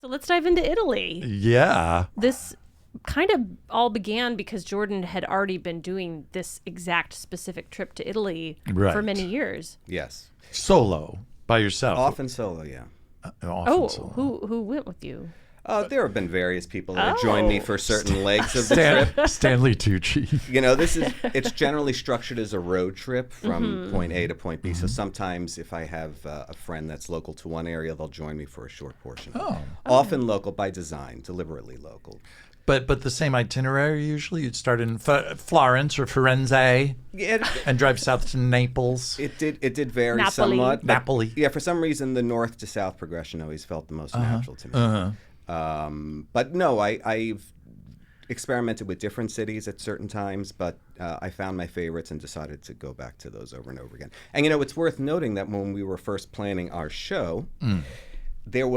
So let's dive into Italy. Yeah. This kind of all began because Jordan had already been doing this exact specific trip to Italy for many years. Yes. Solo, by yourself. Often solo, yeah. Solo. Who went with you? There have been various people that have joined me for certain legs of the trip. Stanley Tucci. You know, it's generally structured as a road trip from point A to point B. So sometimes if I have a friend that's local to one area, they'll join me for a short portion. Often local by design, deliberately local. But the same itinerary usually? You'd start in Florence or Firenze and drive south to Naples. It did vary Napoli. somewhat. Napoli. Yeah, for some reason, the north to south progression always felt the most natural to me. But no, I've experimented with different cities at certain times, but I found my favorites and decided to go back to those over and over again. And, you know, it's worth noting that when we were first planning our show, there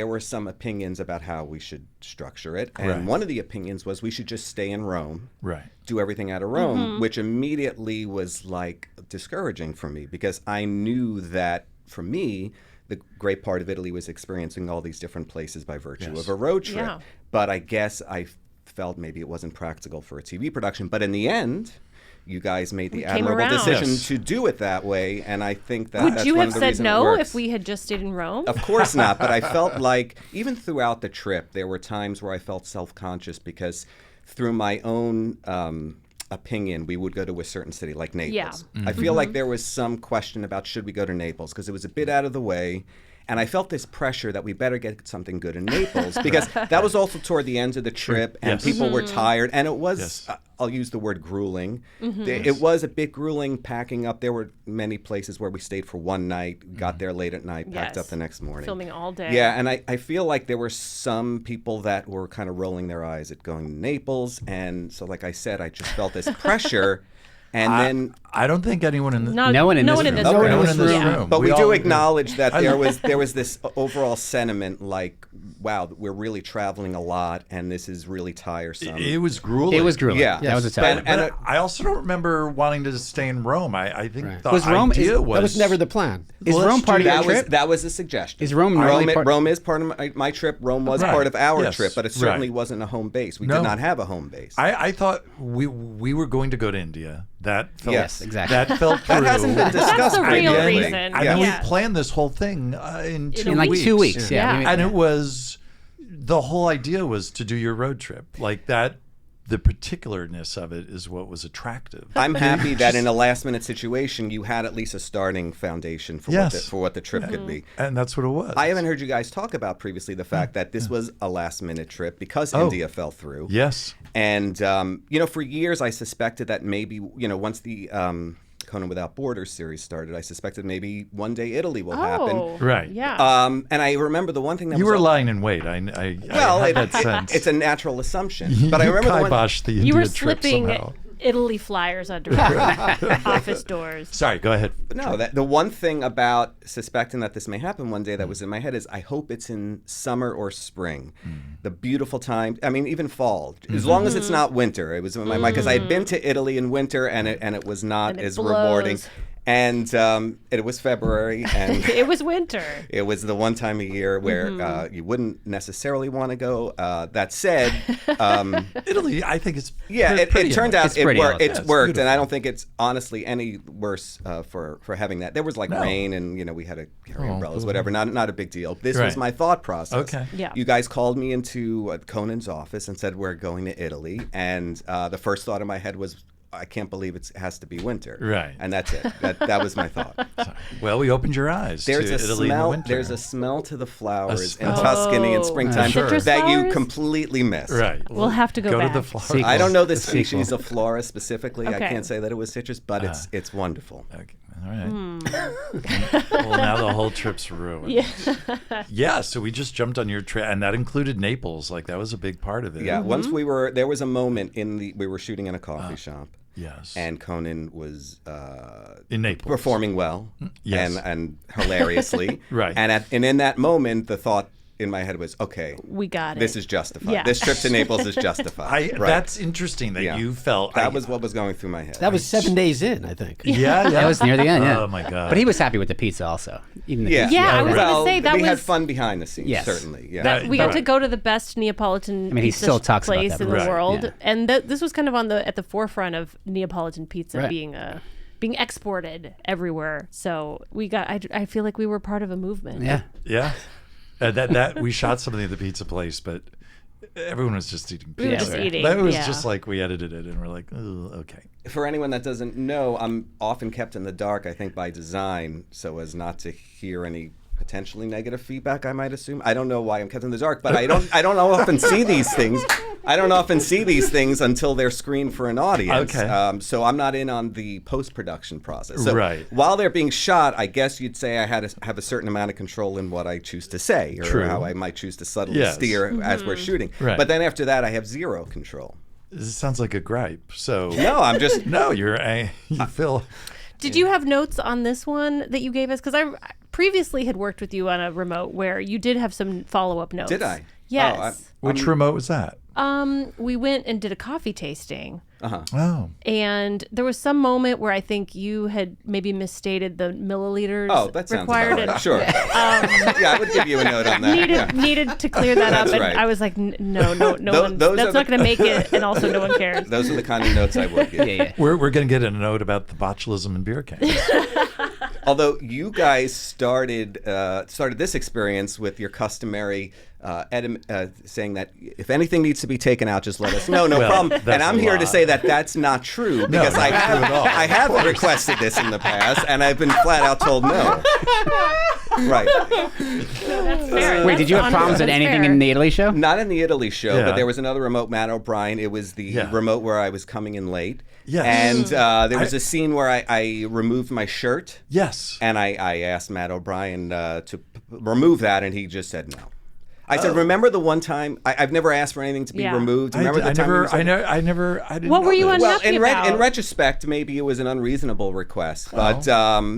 were some opinions about how we should structure it. And one of the opinions was we should just stay in Rome, do everything out of Rome, which immediately was like discouraging for me because I knew that for me, the great part of Italy was experiencing all these different places by virtue of a road trip. Yeah. But I guess I felt maybe it wasn't practical for a TV production. But in the end, you guys made the admirable decision to do it that way, and I think that that's one of the reasons it works. Would you have said no if we had just stayed in Rome? Of course not, but I felt like even throughout the trip, there were times where I felt self-conscious because through my own opinion, we would go to a certain city like Naples. Yeah. I feel like there was some question about should we go to Naples because it was a bit out of the way. And I felt this pressure that we better get something good in Naples because that was also toward the end of the trip and people were tired. And it was, I'll use the word grueling. It was a bit grueling packing up. There were many places where we stayed for one night, got there late at night, packed up the next morning. Filming all day. Yeah, and I feel like there were some people that were kind of rolling their eyes at going to Naples. And so like I said, I just felt this pressure. And then I don't think anyone in no one in this room. But we do acknowledge that there was this overall sentiment like, wow, we're really traveling a lot, and this is really tiresome. It was grueling. Yeah, that was a time. But I also don't remember wanting to stay in Rome. I think the Rome idea was that was never the plan. Is Rome part of your trip? That was a suggestion. Is Rome Rome is part of my trip. Rome was part of our trip, but it certainly wasn't a home base. We did not have a home base. I thought we were going to go to India. That felt, exactly. That felt that hasn't been discussed. That's the real really. reason. And then we planned this whole thing in 2 like weeks. 2 weeks. Yeah. And it was the whole idea was to do your road trip like that. The particularness of it is what was attractive. I'm happy that in a last-minute situation, you had at least a starting foundation for what the trip could be. And that's what it was. I haven't heard you guys talk about previously the fact that this was a last-minute trip because India fell through. Yes. And, for years I suspected that maybe, once the Conan Without Borders series started, I suspected maybe one day Italy will happen. Right. Yeah. And I remember the one thing that you were lying in wait. I had that sense. It's a natural assumption. But I remember the India you were trip slipping somehow. Italy flyers under office doors. Sorry, go ahead. No, the one thing about suspecting that this may happen one day that was in my head is I hope it's in summer or spring. The beautiful time. I mean, even fall. As long as it's not winter. It was in my mind because I had been to Italy in winter and it was not as rewarding. And it was February, and it was winter. It was the one time a year where you wouldn't necessarily want to go. That said, Italy, I think it's it turned out it worked. It's worked, beautiful. And I don't think it's honestly any worse for having that. There was rain, and we had to carry umbrellas, whatever. Not a big deal. This was my thought process. Okay. Yeah. You guys called me into Conan's office and said we're going to Italy, and the first thought in my head was, I can't believe it has to be winter. Right. And that's it. That was my thought. Well, we opened your eyes to Italy in the winter. There's a smell to the flowers in Tuscany in springtime Citrus that flowers? you completely miss. Right. We'll have to go back. to the flowers. I don't know the species of flora specifically. Okay. I can't say that it was citrus, but it's wonderful. Okay. All right. Well, now the whole trip's ruined. Yeah, so we just jumped on your trip, and that included Naples. Like, that was a big part of it. Yeah, once there was a moment we were shooting in a coffee shop. Yes. And Conan was in Naples performing well, yes. and hilariously. Right. And in that moment, the thought in my head was, okay, we got it. This is justified. Yeah. This trip to Naples is justified. That's interesting that you felt. That was what was going through my head. That was 7 days in, I think. Yeah. That was near the end, yeah. Oh, my God. But he was happy with the pizza also. Even the pizza. I was going to say that we was... had fun behind the scenes, Yes. certainly. Yeah. we got to go to the best Neapolitan he pizza still talks about place that, in right, the world. yeah. And this was kind of at the forefront of Neapolitan pizza Right. being exported everywhere. So I feel like we were part of a movement. Yeah. Yeah. That we shot something at the pizza place, but everyone was just eating pizza. We were just eating. That was yeah. just like we edited it and we're like, oh, okay. For anyone that doesn't know, I'm often kept in the dark, I think, by design, so as not to hear any potentially negative feedback, I might assume. I don't know why I'm kept in the dark, but I don't often see these things. I don't often see these things until they're screened for an audience. Okay. So I'm not in on the post-production process. So Right. while they're being shot, I guess you'd say I have a certain amount of control in what I choose to say, or True. how I might choose to subtly Yes. steer as we're shooting. Right. But then after that, I have zero control. This sounds like a gripe. So No, I'm just... no, you feel. Did you have notes on this one that you gave us? Because I previously had worked with you on a remote where you did have some follow-up notes. Did I? Yes. Which remote was that? We went and did a coffee tasting. Oh. And there was some moment where I think you had maybe misstated the milliliters that sounds required. about right. Sure. Yeah, I would give you a note on that. Needed to clear that up. That's And right. I was like, no one. those That's are not going to make it. And also, no one cares. Those are the kind of notes I would give. Yeah. We're going to get a note about the botulism in beer cans. Although you guys started this experience with your customary saying that if anything needs to be taken out, just let us know. No Well, problem. that's And I'm a here to lie. say that that's not true because not true at all. I have requested this in the past and I've been flat out told no. Right. Wait, did you have problems at anything in the Italy show? Not in the Italy show, Yeah. but there was another remote, Matt O'Brien. It was the Yeah. remote where I was coming in late. Yes. And there was a scene where I removed my shirt. Yes. And I asked Matt O'Brien to remove that, and he just said no. I said, remember the one time I've never asked for anything to be Yeah. removed. Remember the time? I didn't What know were you this. unhappy in about? retrospect, maybe it was an unreasonable request, but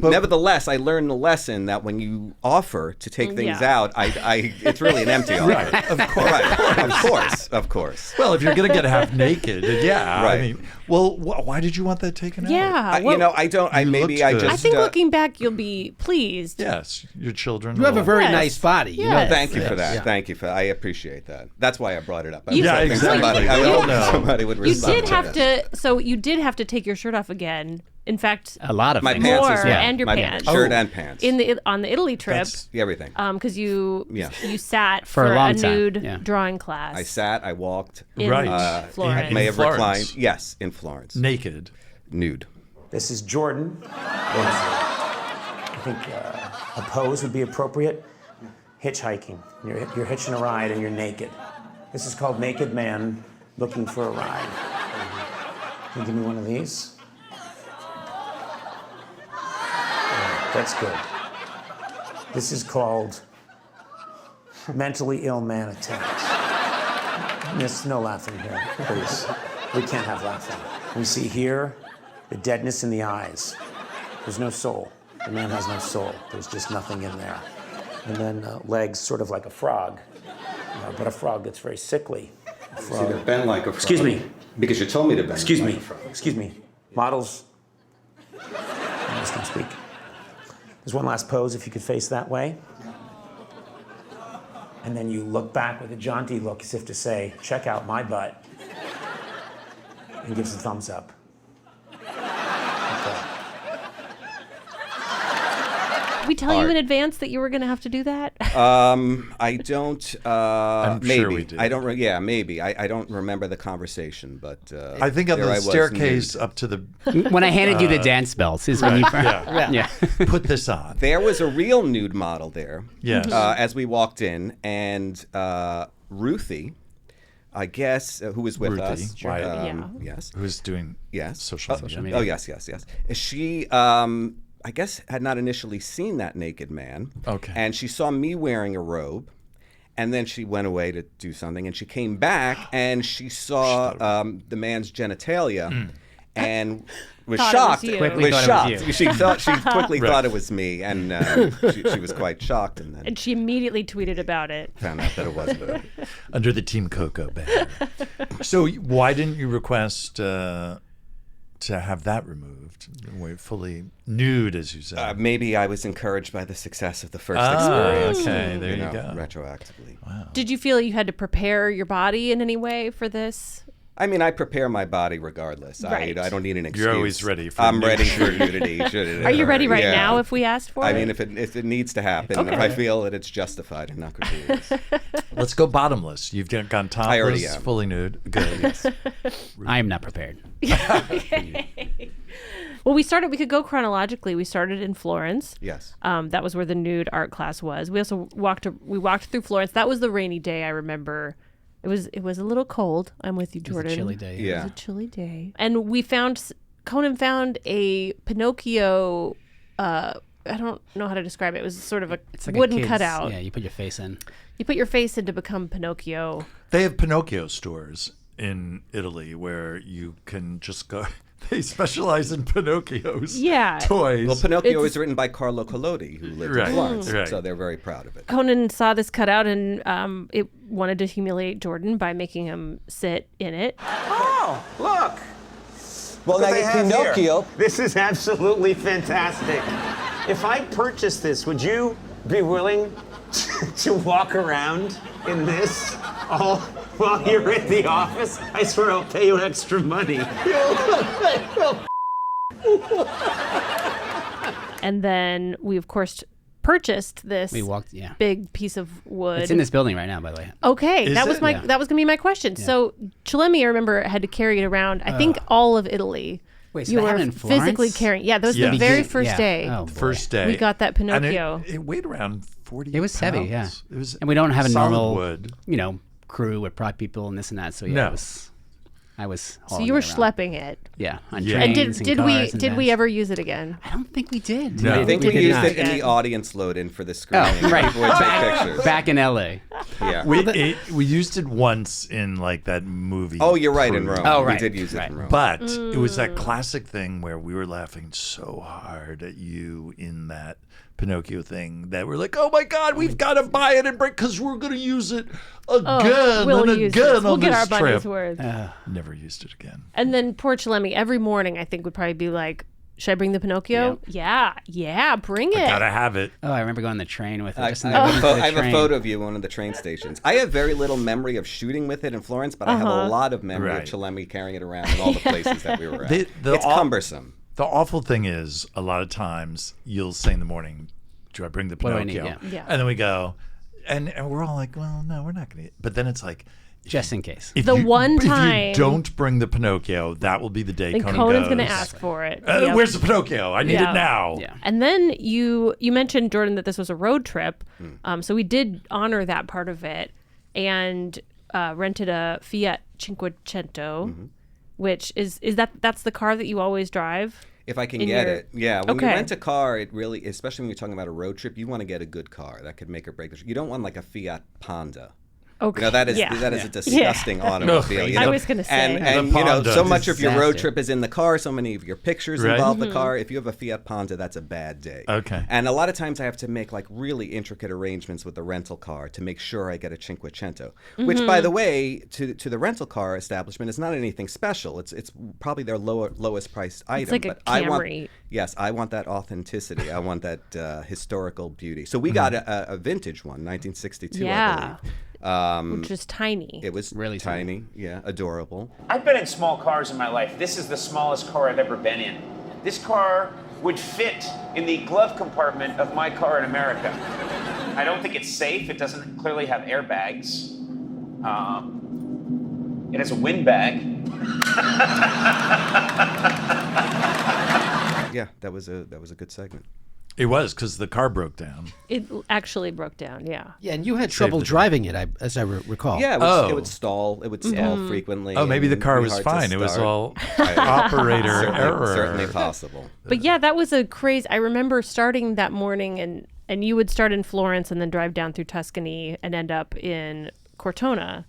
nevertheless, I learned the lesson that when you offer to take things Yeah. out, it's really an empty offer. Right, of course. Right, of course. Well, if you're going to get half naked, yeah. Right. I mean, well, why did you want that taken out? Yeah. You know, I don't. You looked good. I think looking back, you'll be pleased. Yes, your children. You have a will- very Yes. nice body. You know Yes. that. Thank you for that. Yeah. Thank you for. I appreciate that. That's why I brought it up. I You- was Yeah, hoping exactly. I We was all hoping know. somebody would You respond did to have that. to. So you did have to take your shirt off again. In fact, A lot of My things. pants more as well. and your My pants. shirt Oh. and pants. on the Italy trip, That's- Everything. because you Yeah. you sat For a for long time, nude yeah. drawing class. I sat. I walked. in Right. Florence. In May have Florence. reclined. Yes, in Florence. naked. Nude. This is Jordan. I think a pose would be appropriate. Hitchhiking. You're hitching a ride and you're naked. This is called Naked Man Looking for a Ride. Can you give me one of these? That's good. This is called Mentally Ill Man Attack. There's no laughing here, please. We can't have laughing. We see here the deadness in the eyes. There's no soul. The man has no soul. There's just nothing in there. And then legs sort of like a frog, but a frog that's very sickly. A frog. See, to bend like a frog. Excuse me. Because you told me to bend Excuse like me. a frog. Excuse me. Models. I just can speak. There's one last pose if you could face that way. And then you look back with a jaunty look as if to say, check out my butt. And gives a thumbs up. Okay. Did we tell you in advance that you were going to have to do that? I don't. I'm maybe. sure we did. I don't. Yeah, maybe. I don't remember the conversation, but I think on there the I was staircase nude. up to the When I handed you the dance belts is when you yeah. Put this on. There was a real nude model there. Yes. As we walked in, and Ruthie, I guess, who was with Ruthie, us. right. Yeah. Yes. Who's doing Yes. social media. Oh, yes. She, I guess, had not initially seen that naked man. Okay. And she saw me wearing a robe. And then she went away to do something. And she came back and she saw the man's genitalia. and was Thought it shocked. was you. Quickly Was thought it was shocked. you. She quickly thought it was me, and she was quite shocked, and then And she immediately tweeted about it. found out that it wasn't her. Under the Team Coco banner. So why didn't you request to have that removed? We're fully nude, as you said. Maybe I was encouraged by the success of the first experience. Okay, there you go. Retroactively. Wow. Did you feel you had to prepare your body in any way for this? I mean, I prepare my body regardless. Right. I don't need an excuse. You're always ready for I'm nude ready for nudity. Are you ready right Yeah. now if we asked for it? I mean, if it needs to happen, if I feel that it's justified, I'm not going to do this. Let's go bottomless. You've gone topless, I already am. fully nude. Good. Yes. I am not prepared. Well, we could go chronologically. We started in Florence. Yes. That was where the nude art class was. We also walked through Florence. That was the rainy day, I remember. It was a little cold. I'm with you, Jordan. It was a chilly day. Yeah. It was a chilly day. And Conan found a Pinocchio, I don't know how to describe it. It was sort of It's like wooden a kid's, cutout. Yeah, you put your face in. You put your face in to become Pinocchio. They have Pinocchio stores in Italy where you can just go. They specialize in Pinocchio's toys. Well, Pinocchio is written by Carlo Collodi, who lived in Florence, right. so they're very proud of it. Conan saw this cutout and it wanted to humiliate Jordan by making him sit in it. Oh, look. Well, Look what now they have Pinocchio. here. This is absolutely fantastic. If I purchased this, would you be willing to walk around in this all while you're at the office? I swear I'll pay you extra money. And then we, of course, purchased this big piece of wood. It's in this building right now, by the way. Okay, Is that was it? that was gonna be my question. So Chalemi, I remember, had to carry it around. I think all of Italy. Wait, so you they have were it in physically Florence? carrying. Yeah, that was Yeah. the very Begin- first yeah. day. Oh, boy. First day. We got that Pinocchio. And it weighed around 40 It was heavy, pounds. yeah. It was And we don't have a solid normal, wood. crew with prop people and this and that. So yeah, No. I was. So hauling you were it around. schlepping it. Yeah, on Yeah. And trains did and we cars and did we vans. ever use it again? I don't think we did. No. I think we did used not. it in the audience load-in for the screening. right. Before we took pictures. Back in LA. Yeah. We used it once in like that movie. Oh, you're right, in Crew. Rome. Oh, right. We did use it Right. in Rome. But it was that classic thing where we were laughing so hard at you in that Pinocchio thing that we're like, oh my God, we've got to buy it and break because we're going to use it again we'll and use again this. We'll on get this our money's trip. worth. Never used it again. And then poor Chalemi, every morning I think would probably be like, should I bring the Pinocchio? Yeah, bring it. Gotta have it. Oh, I remember going on the train with it. I Just in the waiting for the have a train. photo of you on one of the train stations. I have very little memory of shooting with it in Florence, but I have a lot of memory Right. of Chalemi carrying it around in all the places that we were at. The It's cumbersome. The awful thing is, a lot of times you'll say in the morning, do I bring the What do I Pinocchio? need? Yeah. And then we go, and we're all like, well, no, we're not going to. But then it's like, Just in case. if The you, one if time- you don't bring the Pinocchio, that will be the day Then Conan Conan's goes, going to ask for it. Yep. Where's the Pinocchio? I need Yeah. it now. Yeah. And then you mentioned, Jordan, that this was a road trip. So we did honor that part of it and rented a Fiat Cinquecento, which is that's the car that you always drive? If I can in get your- it. Yeah. When you Okay. rent a car, it really, especially when you're talking about a road trip, you want to get a good car. That could make or break the trip. You don't want like a Fiat Panda. Okay. You know, that is yeah. a disgusting automobile. You I know? was gonna say. And The you know, Panda so much of your road disaster. trip is in the car. So many of your pictures Right. involve the car. If you have a Fiat Panda, that's a bad day. Okay. And a lot of times I have to make like really intricate arrangements with the rental car to make sure I get a Cinquecento. Which, by the way, to the rental car establishment is not anything special. It's probably their lowest priced item. like a but I want, Camry. yes, I want that authenticity. I want that historical beauty. So we got a vintage one, 1962, Yeah. I believe. Which is tiny. It was Really tiny, yeah, adorable. I've been in small cars in my life. This is the smallest car I've ever been in. This car would fit in the glove compartment of my car in America. I don't think it's safe. It doesn't clearly have airbags. It has a wind bag. Yeah, that was a good segment. It was because the car broke down. It actually broke down, yeah. Yeah, and you had trouble the day. driving it, as I recall. Yeah, it would stall. It would stall frequently. Oh, maybe the and car be was hard to fine. It was start. all operator error. Certainly possible. But yeah, that was a crazy. I remember starting that morning, and you would start in Florence and then drive down through Tuscany and end up in Cortona,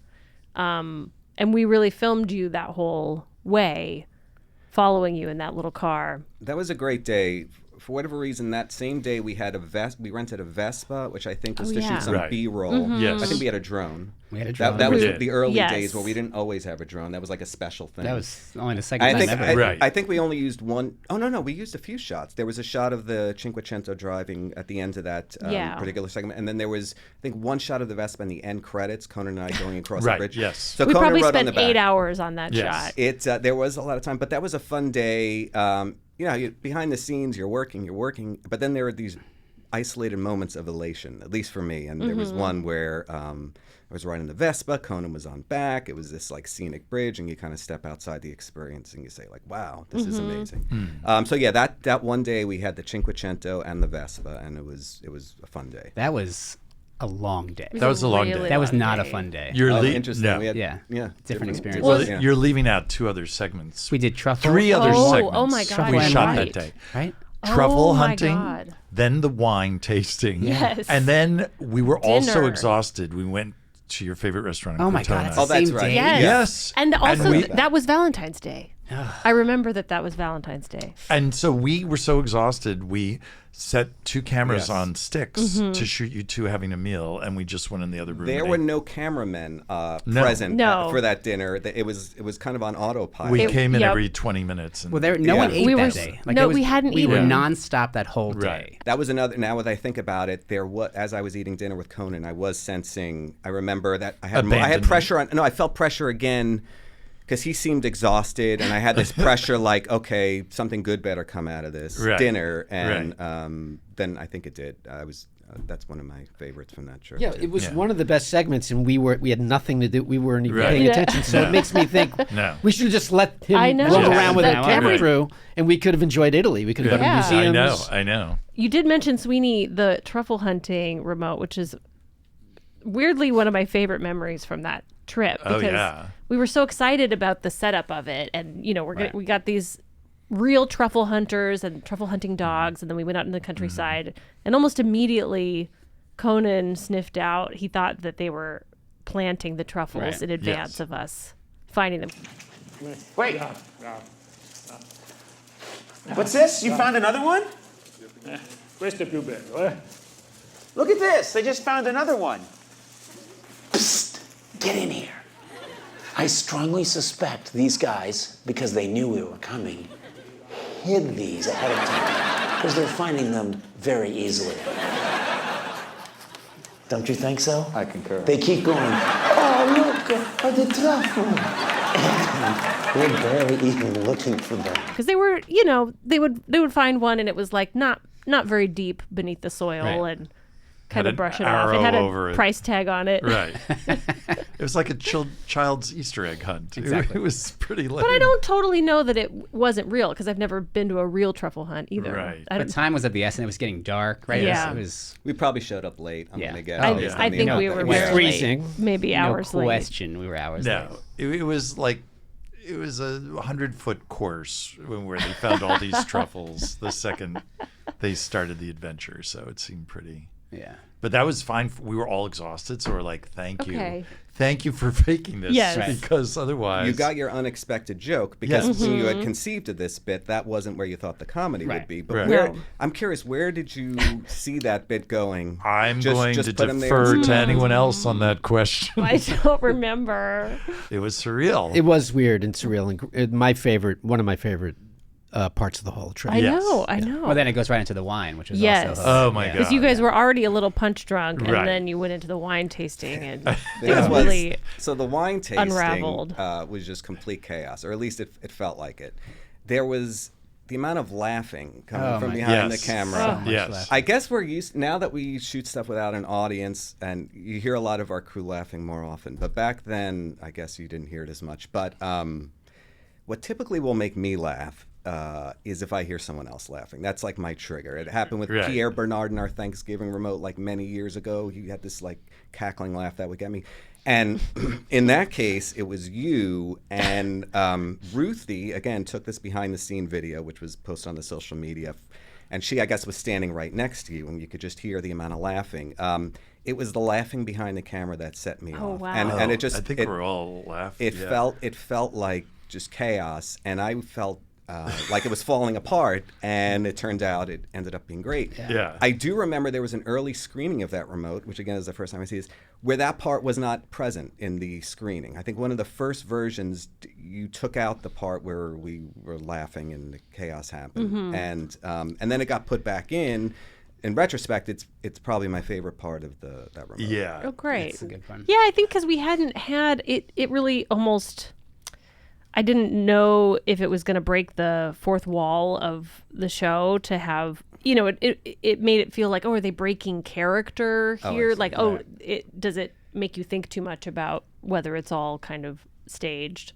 and we really filmed you that whole way. following you in that little car. That was a great day. For whatever reason, that same day we had we rented a Vespa, which I think was to shoot some Right. B-roll. Yes. I think we had a drone. We had a drone. That was We did. the early Yes. days where we didn't always have a drone. That was like a special thing. That was only the second I time think ever. Right. I think we only used one. Oh no, we used a few shots. There was a shot of the Cinquecento driving at the end of that particular segment, and then there was I think one shot of the Vespa in the end credits. Conan and I going across Right, the bridge. yes. So We Conan probably wrote on the spent 8 back. hours on that Yes. shot. There was a lot of time, but that was a fun day. Behind the scenes, you're working, but then there are these isolated moments of elation, at least for me. And there was one where I was riding the Vespa, Conan was on back. It was this like scenic bridge, and you kind of step outside the experience and you say like, "Wow, this is amazing." So yeah, that one day we had the Cinquecento and the Vespa, and it was a fun day. That was a long day. That was a long day. That was long not a day. fun day. You're Interesting. No. We had, Yeah. Different experience. Well, Yeah. you're leaving out 2 other segments. We did Truffle. 3 other Oh, segments. oh my God, We you're shot right. that day. Right? Truffle Oh my hunting, God. then the wine tasting. Yes. And then we were also Dinner. exhausted. We went to your favorite restaurant in Oh my Cortona. God. It's Oh, the that's same right. day. Yes. Yes. And also, we- that was Valentine's Day. I remember that was Valentine's Day. And so we were so exhausted, we set 2 cameras Yes. on sticks to shoot you 2 having a meal, and we just went in the other room. There and were ate. no cameramen present No. for that dinner. It was kind of on autopilot. We came in Yep. every 20 minutes. And Well, no one ate We that were- day. no, it was- we hadn't We were eaten. nonstop that whole day. Right. That was another. Now that I think about it, as I was eating dinner with Conan, I was sensing. I remember that I had Abandonment. pressure on. No, I felt pressure again because he seemed exhausted, and I had this pressure like, okay, something good better come out of this Right. dinner, and then I think it did. That's one of my favorites from that trip. Yeah, too. it was Yeah. one of the best segments, and we had nothing to do. We weren't even Right. paying Yeah. attention, so it makes me think No. we should have just let him I know. roam Yeah. around with That- a camera every- crew, and we could have enjoyed Italy. We could have Yeah. gone to museums. I know. You did mention, Sweeney, the truffle hunting remote, which is weirdly one of my favorite memories from that trip. Oh, Because yeah. we were so excited about the setup of it. And, we got these real truffle hunters and truffle hunting dogs. And then we went out in the countryside. And almost immediately, Conan sniffed out. He thought that they were planting the truffles Right. in advance Yes. of us finding them. Wait. What's this? You found another one? Questo è più bello, eh? Look at this. They just found another one. Psst. Get in here. I strongly suspect these guys, because they knew we were coming, hid these ahead of time. Because they're finding them very easily. Don't you think so? I concur. They keep going, oh, look, the truffle. We're barely even looking for them. Because they were, they would find one and it was like not very deep beneath the soil Right. and Had kind of an brush it off. It arrow had a over it. price tag on it. Right. It was like a child's Easter egg hunt. Exactly. It was pretty lame. But I don't totally know that it wasn't real because I've never been to a real truffle hunt either. Right. I But don't, time was of the essence. It was getting dark, right? Yeah. It was We probably showed up late. I'm Yeah. gonna guess. I, based I on the think amount we that were we very had. freezing. late, maybe hours no late. question. We were hours late. No, it was like it was a 100-foot course where they found all these truffles the second they started the adventure. So it seemed pretty. Yeah. But that was fine. We were all exhausted, so we're like, "Thank Okay. you for faking this." Yes. Right. Because otherwise, You got your unexpected joke because Yes. when you had conceived of this bit, that wasn't where you thought the comedy would Right. be. But Right. where No. I'm curious, where did you see that bit going? I'm Just- going just to put 'em there defer and- to anyone else on that question. I don't remember. It was surreal. It was weird and surreal, and one of my favorite parts of the whole trip. I Yes. know. I know. Well, then it goes right into the wine, which was Yes. also. Oh, my Because God. you guys were already a little punch drunk, and Right. then you went into the wine tasting, and it This was was- really so the wine tasting unraveled. was just complete chaos, or at least it felt like it. There was the amount of laughing coming Oh from my behind Yes. the camera. So much Yes. left. I guess we're used now that we shoot stuff without an audience, and you hear a lot of our crew laughing more often. But back then, I guess you didn't hear it as much. But what typically will make me laugh is if I hear someone else laughing. That's like my trigger. It happened with Right. Pierre Bernard in our Thanksgiving remote like many years ago. He had this like cackling laugh that would get me. And in that case, it was you and Ruthie, again, took this behind the scene video, which was posted on the social media. And she, I guess, was standing right next to you, and you could just hear the amount of laughing. It was the laughing behind the camera that set me Oh, off. wow. And it just I think it, we're all laughing. it felt like just chaos, and I felt like it was falling apart, and it turned out it ended up being great. Yeah. I do remember there was an early screening of that remote, which again is the first time I see this, where that part was not present in the screening. I think one of the first versions, you took out the part where we were laughing and the chaos happened, and then it got put back in. In retrospect, it's probably my favorite part of that remote. Yeah. Oh, great. It's a good one. Yeah, I think because we hadn't had it. It really almost. I didn't know if it was going to break the fourth wall of the show to have. It made it feel like, oh, are they breaking character here? Like, oh, does it make you think too much about whether it's all kind of staged?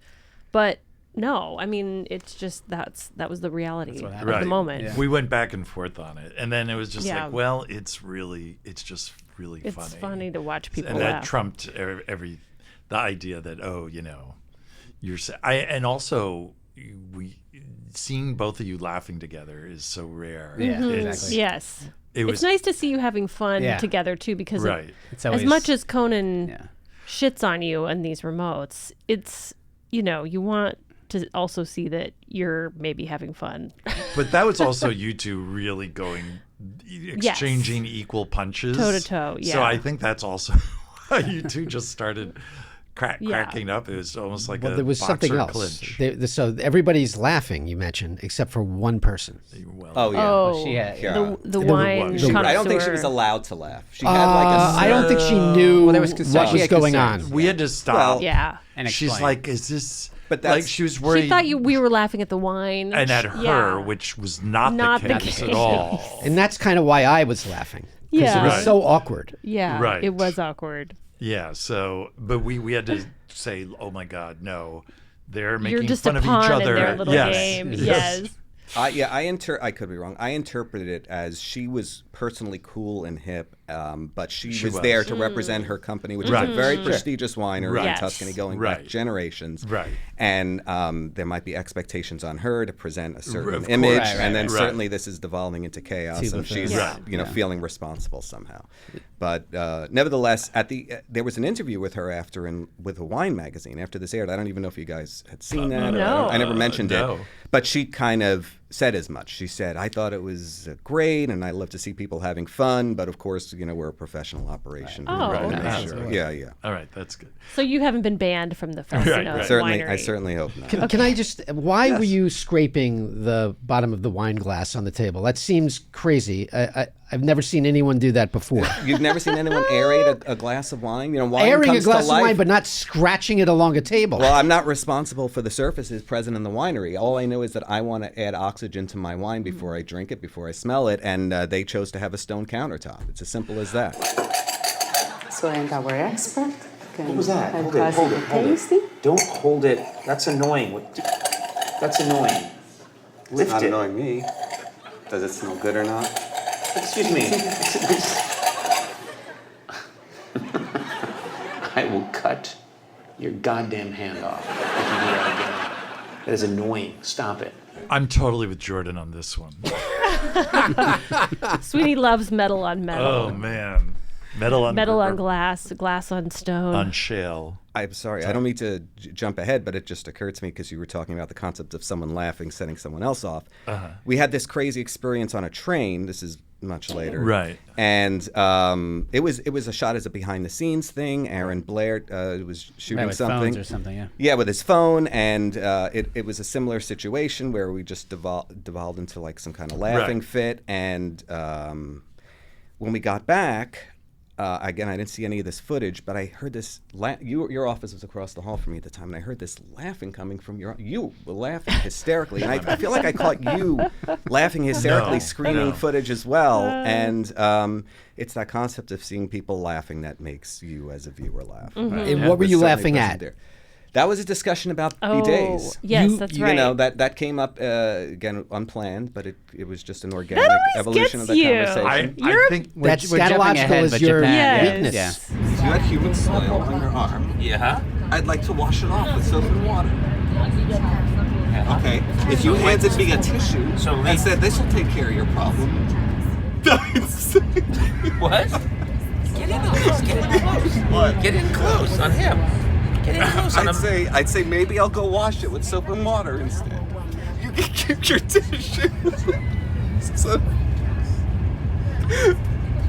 But no, I mean, it's just that was the reality of Right. the moment. Yeah. We went back and forth on it, and then it was just Yeah. like, well, it's just really It's funny. funny to watch people And laugh. that trumped the idea that and also seeing both of you laughing together is so rare. Yeah, It's- exactly. Yes. It was It's nice to see you having fun Yeah. together too, because right. It's as always, much as Conan yeah. shits on you and these remotes, it's you want to also see that you're maybe having fun. But that was also you two really exchanging equal punches. Toe to toe, So yeah. I think that's also why you two just started cracking up. It was almost like Well, a there was something boxer else. clinch. So everybody's laughing, you mentioned, except for one person. Well, Oh yeah. Oh, she had- the wine the- I don't think she connoisseur. was allowed to laugh. She had like a. I don't think she knew Well, there was what concern- she was had going concerns. on. we had to stop. Well, Yeah. And She's explain. like, is this... But like that's- she was worried. She thought we were laughing at the wine. and at her, Yeah. which was not Not the the case case. at all. And that's kind of why I was laughing. Because Yeah. it was Right. so awkward. Yeah. Right. It was awkward. Yeah, so, but we had to say, oh my God, no. They're You're making just fun a of each pawn other. in their little Yes. game. Yes. Yes. I could be wrong. I interpreted it as she was personally cool and hip, but she was there to represent her company, which is Right. a very prestigious winery Right. in Yes. Tuscany going Right. back generations. Right. And there might be expectations on her to present a certain Of image, course. and then Right. certainly this is devolving into chaos, Tuba and thing. she's Right. feeling responsible somehow. But nevertheless, there was an interview with her with a wine magazine after this aired. I don't even know if you guys had seen that. No. I never mentioned no. it. But she kind of said as much. She said, I thought it was great, and I love to see people having fun, but of course, we're a professional operation. Oh, We wanna make okay. sure. Yeah. All right, that's good. So you haven't been banned from the Fresno right. winery. I certainly hope not. Can I just? Why were you scraping the bottom of the wine glass on the table? That seems crazy. I've never seen anyone do that before. You've never seen anyone aerate a glass of wine? Wine Airing a comes glass to of life. wine, but not scratching it along a table. Well, I'm not responsible for the surfaces present in the winery. All I know is that I want to add oxygen to my wine before I drink it, before I smell it, and they chose to have a stone countertop. It's as simple as that. So I'm our expert. What was that? I'm Hold it, causing hold it, a hold tasty. it. Don't hold it. That's annoying. That's annoying. Lift it. me. Does it smell good or not? Excuse me. I will cut your goddamn hand off if you do that again. That is annoying. Stop it. I'm totally with Jordan on this one. Sweetie loves metal on metal. Oh, man. Metal on glass, glass on stone. on shale. I'm sorry, I don't mean to jump ahead, but it just occurred to me because you were talking about the concept of someone laughing, setting someone else off. We had this crazy experience on a train. This is much later, Right. And it was a shot as a behind the scenes thing. Aaron Blair was shooting Right, with something, phones or something, yeah. Yeah, with his phone, and it was a similar situation where we just devolved into like some kind of laughing Right. fit, and when we got back. Again, I didn't see any of this footage, but I heard this. Your office was across the hall from me at the time, and I heard this laughing coming from you were laughing hysterically, and I feel like I caught you laughing hysterically, No, screaming no. footage as well. And it's that concept of seeing people laughing that makes you, as a viewer, laugh. And what were you laughing at? That was a discussion about bidets. Yes, that's right. You know, that came up, again, unplanned, but it was just an organic always evolution of the gets you. conversation. I think That's we're jumping scatological ahead, is but your Japan, weakness. yeah. If you had human soil on your arm, I'd like to wash it off with soap and water. Okay. If you handed me a tissue and said, this will take care of your problem. What? Get in close. Get in close. What? Get in close on him. Get in close on him. I'd say maybe I'll go wash it with soap and water instead. You Your tissue. So,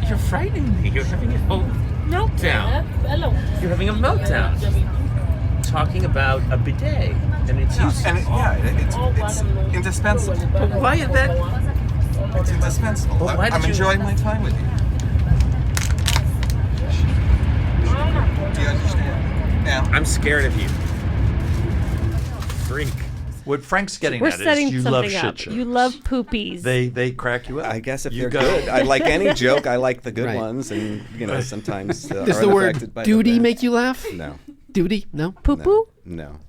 You're frightening me. You're having a meltdown. You're having a meltdown. Talking about a bidet and its use. and it's indispensable. But why is that? It's indispensable. Well, why I'm did you- enjoying my time with you. Do you understand? Now, I'm scared of you. Freak. What Frank's getting We're at is setting you love something shit up. shows. You love poopies. They crack you up. I guess if You they're go- good, I like any joke. I like the good Right. ones, and sometimes Does are the unaffected word by duty the make you laugh? No, Duty? No. Poo poo? no.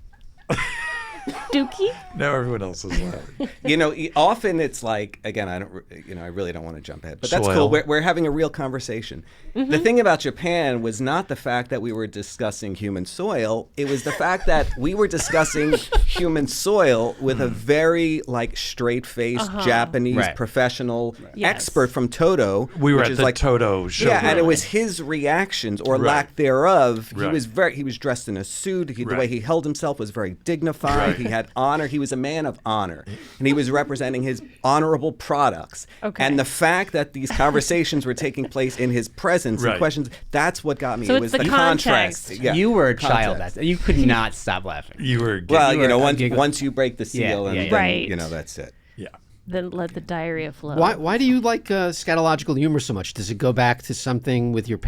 Dookie? Now everyone else is laughing. Often it's like, again, I really don't want to jump ahead, but that's Soil. cool. We're having a real conversation. The thing about Japan was not the fact that we were discussing human soil. It was the fact that we were discussing human soil with a very straight-faced Japanese Right. professional Yes. expert from Toto. We were which at is the like, Toto show. Yeah, and it was his reactions or Right. lack thereof. Right. He was dressed in a suit. The way Right. he held himself was very dignified. Right. He had honor. He was a man of honor, and he was representing his honorable products. Okay. And the fact that these conversations were taking place in his presence Right. and questions, that's what got me. So it it's was the contrast. context. Yeah, You were a child. context. You could not stop laughing. You were. Well, You were a once, giggle. once you break the seal, Yeah, and yeah, then, Right. that's it. yeah. Then let the diarrhea flow. Why do you like scatological humor so much? Does it go back to something with your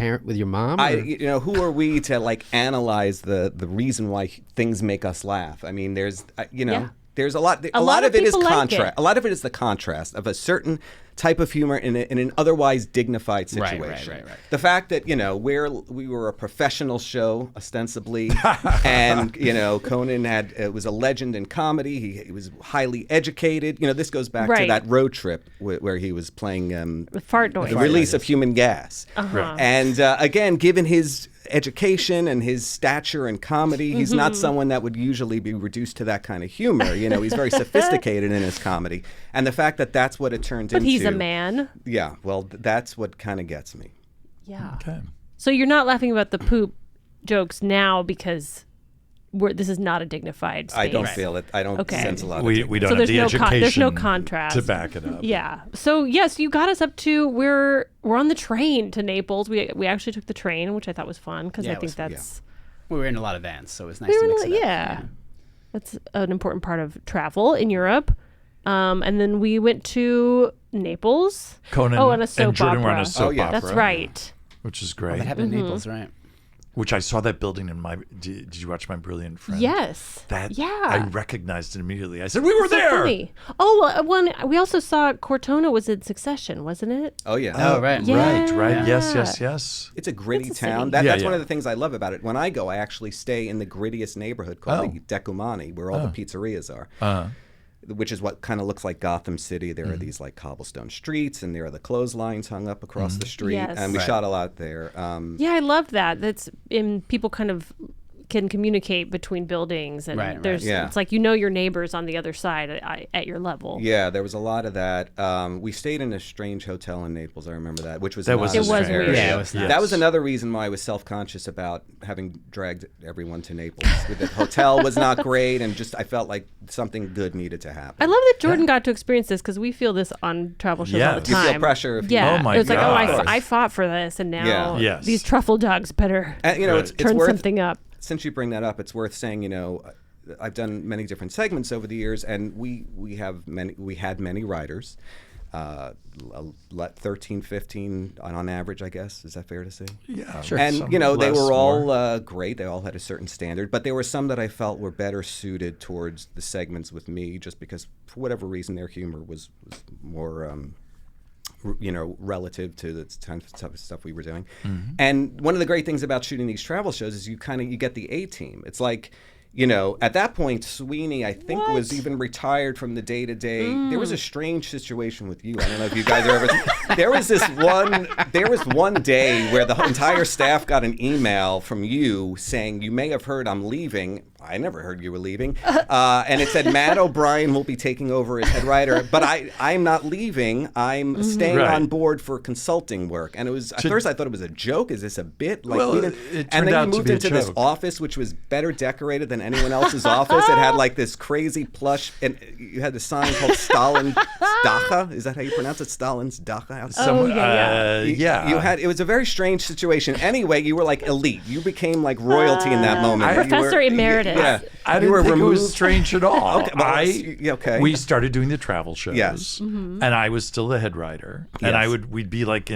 mom? or- Who are we to analyze the reason why things make us laugh? I mean, there's Yeah. there's a lot. A A lot lot of of it is people like contrast. it. A lot of it is the contrast of a certain type of humor in an otherwise dignified Right, situation. right. The fact that we were a professional show ostensibly, and Conan was a legend in comedy. He was highly educated. This goes back to Right. that road trip where he was playing With fart noise. the release of human gas. Uh-huh. And again, given his education and his stature in comedy, he's not someone that would usually be reduced to that kind of humor. He's very sophisticated in his comedy. And the fact that that's what it turned But into. he's a man. Yeah, well, that's what kind of gets me. Yeah. Okay. So you're not laughing about the poop jokes now because this is not a dignified space. I don't feel it. I don't Okay. sense a lot of We dignity. don't So have there's the no education there's no contrast to back it up. Yeah. So yes, you got us up to we're on the train to Naples. We actually took the train, which I thought was fun because Yeah, I it think was- that's We were in a lot of vans, so it was nice we to were mix it up. yeah. That's an important part of travel in Europe. And then we went to Naples. Conan and a soap and Jordan were on opera. a soap yeah. opera. That's right. Which is Well, great. that happened in Naples, right? Which I saw that building in my. Did you watch My Brilliant Friend? Yes. That yeah. I recognized it immediately. I said, "We were So there." funny. Oh, we also saw Cortona was in Succession, wasn't it? Oh, yeah. Oh, right. Yeah. Right. Yes. Yeah. Yes. It's a gritty It's a town. city. That's Yeah, one yeah. of the things I love about it. When I go, I actually stay in the grittiest neighborhood called Oh. the Decumani, where all the pizzerias are. Uh-huh. Which is what kind of looks like Gotham City. There are these cobblestone streets, and there are the clotheslines hung up across the street. Yes. And we Right. shot a lot there. Yeah, I loved that. That's people kind of can communicate between buildings, and Right, right. there's Yeah. it's like your neighbors on the other side at your level. Yeah, there was a lot of that. We stayed in a strange hotel in Naples. I remember that, which was That not was a It was area. weird. Yeah, it was Yes. That was another reason why I was self-conscious about having dragged everyone to Naples. The hotel was not great, and just I felt like something good needed to happen. I love that Jordan got to experience this because we feel this on travel shows all the Yes. You time. feel pressure if you- Yeah, Oh my it was like, God. I fought for this, and now Yeah. Yes. these truffle dogs better And, it's turn worth something up. Since you bring that up, it's worth saying, I've done many different segments over the years, and we had many writers, 13, 15 on average, I guess. Is that fair to say? Yeah. Sure. And Some they less, were all more. great. They all had a certain standard, but there were some that I felt were better suited towards the segments with me, just because for whatever reason their humor was more. Relative to the type of stuff we were doing. And one of the great things about shooting these travel shows is you get the A team. It's like, at that point, Sweeney, I think, was even retired from the day-to-day. There was a strange situation with you. I don't know if you guys are ever... There was one day where the entire staff got an email from you saying, "You may have heard I'm leaving." I never heard you were leaving. And it said, Matt O'Brien will be taking over as head writer. But I'm not leaving. I'm staying Right. on board for consulting work. And it was, at first I thought it was a joke. Is this a bit? Well, it and turned then out you to moved be a into this joke. office, which was better decorated than in anyone else's office. It had like this crazy plush, and you had the sign called Stalin's Dacha. Is that how you pronounce it? Stalin's Dacha? You had, it was a very strange situation. Anyway, you were like elite. You became like royalty in that moment. Professor Emeritus. Yeah. I didn't think it was strange at all. Okay, We started doing the travel shows. Yes. And I was still the head writer. And we'd be like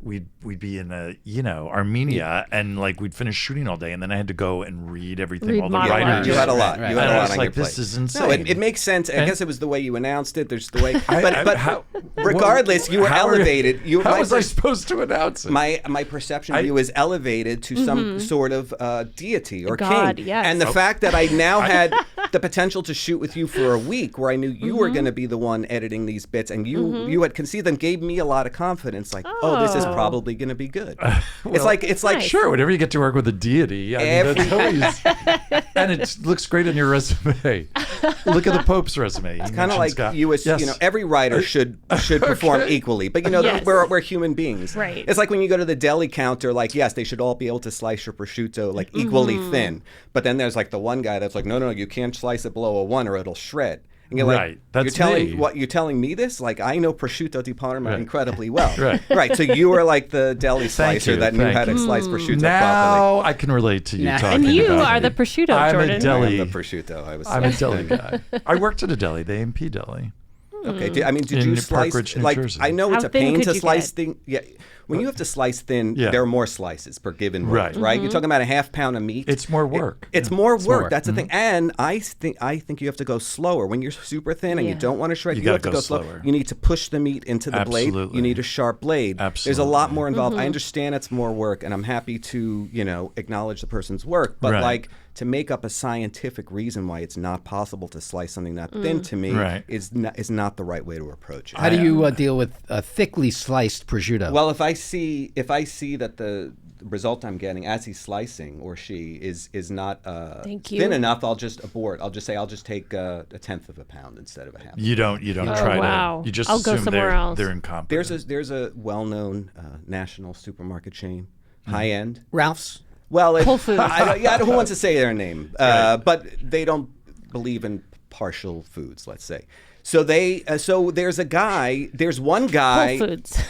we'd be in Armenia, and like we'd finish shooting all day, and then I had to go and read everything all the writers. You had a lot. Right. You had a lot on your plate. This is insane. No, it makes sense. I guess it was the way you announced it. There's the way, but regardless, you were elevated. How was I supposed to announce it? My perception of you is elevated to some sort of deity or God, king. yes. And the fact that I now had the potential to shoot with you for a week, where I knew you were going to be the one editing these bits, and you had conceived them, gave me a lot of confidence. Like, this is probably going to be good. It's like sure, whenever you get to work with a deity, I mean, that's always, and it looks great on your resume. Look at the Pope's resume. It's kind of like every writer should perform equally, but we're human beings. Right. It's like when you go to the deli counter, like, yes, they should all be able to slice your prosciutto like equally thin, but then there's like the one guy that's like, no, you can't slice it below a 1 or it'll shred. And you're right. Like, That's you're telling me this? Like, I know prosciutto di Parma incredibly well. Right. So you were like the deli slicer that knew how to slice prosciutto now properly. I can relate to you talking and you about are the prosciutto, Jordan. I'm the prosciutto. I'm a deli guy. I worked at a deli, the A&P deli. Okay. Did you slice? Park Ridge, New like, Jersey. I know it's How a pain thin to could you slice get? thing. Yeah. When you have to slice thin, there are more slices per given weight, right? You're talking about a half pound of meat. It's more work. It's more work. That's the thing. And I think you have to go slower. When you're super thin and you don't want to shred, you have to go slower. You need to push the meat into the blade. You need a sharp blade. There's a lot more involved. I understand it's more work, and I'm happy to acknowledge the person's work. But like, to make up a scientific reason why it's not possible to slice something that thin, to me, is not the right way to approach it. How do you deal with a thickly sliced prosciutto? Well, if I see that the result I'm getting as he's slicing, or she is not thin enough, I'll just abort. I'll just say I'll just take a 1/10 of a pound instead of a half. You don't try to. You just I'll go assume somewhere else. They're incompetent. There's a well-known national supermarket chain, high end. Ralph's. Well, Whole Foods. Who wants to say their name? But they don't believe in partial foods, let's say. So there's one guy. Whole Foods.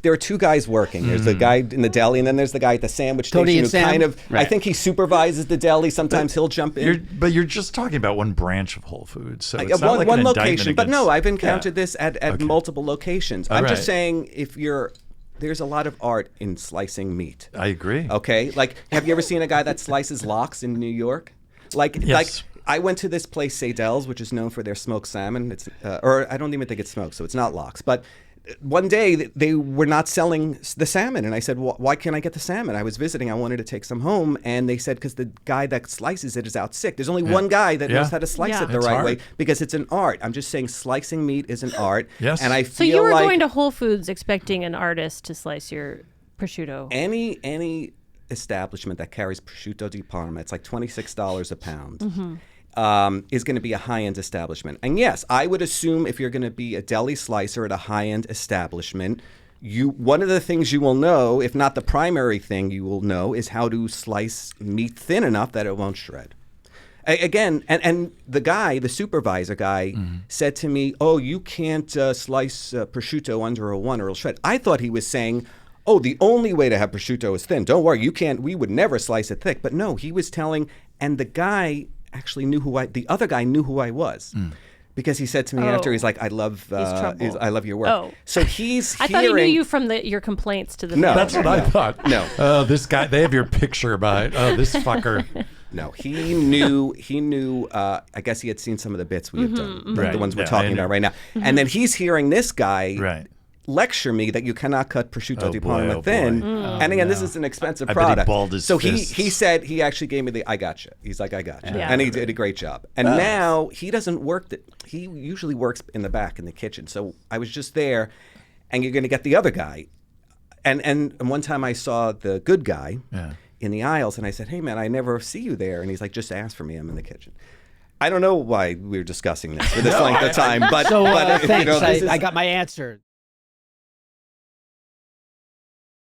There are two guys working. There's the guy in the deli, and then there's the guy at the sandwich Tony station and who Sam? kind of, I think he supervises the deli. Sometimes he'll jump in. But you're just talking about one branch of Whole Foods. So it's not one, like one an location. indictment But no, against- I've encountered this at multiple locations. I'm just saying, there's a lot of art in slicing meat. I agree. Okay? Like, have you ever seen a guy that slices lox in New York? Like I went to this place, Seydel's, which is known for their smoked salmon. It's or I don't even think it's smoked, so it's not lox. But one day they were not selling the salmon, and I said, why can't I get the salmon? I was visiting. I wanted to take some home, and they said, because the guy that slices it is out sick. There's only one guy that knows how to slice it the right way, because it's an art. I'm just saying slicing meat is an art. Yes. And I So feel you were like going to Whole Foods expecting an artist to slice your prosciutto. any establishment that carries prosciutto di Parma, it's like $26 a pound. Is going to be a high-end establishment. And yes, I would assume if you're going to be a deli slicer at a high-end establishment, one of the things you will know, if not the primary thing you will know, is how to slice meat thin enough that it won't shred. Again, and the supervisor guy said to me, you can't slice prosciutto under a 1 or it'll shred. I thought he was saying, the only way to have prosciutto is thin. Don't worry, we would never slice it thick. But no, he was telling, and the guy actually the other guy knew who I was. Because he said to me after, he's like, I love your work. Oh. So he's I thought he knew you from your complaints to the No. That's what I thought. No. Oh, this guy, they have your picture behind. Oh, this fucker. No, he knew, I guess he had seen some of the bits we have done, the ones we're talking about right now. And then he's hearing this guy lecture me that you cannot cut prosciutto di Parma thin. And again, this is an expensive product. Bet he balled his so fists. he said, he actually gave me I gotcha. He's like, I gotcha. Yeah. And he did a great job. And now he doesn't work, he usually works in the back in the kitchen. So I was just there, and you're going to get the other guy. And one time I saw the good guy in the aisles, and I said, hey man, I never see you there. And he's like, just ask for me, I'm in the kitchen. I don't know why we're discussing this for this length of time, but thanks. I got my answer.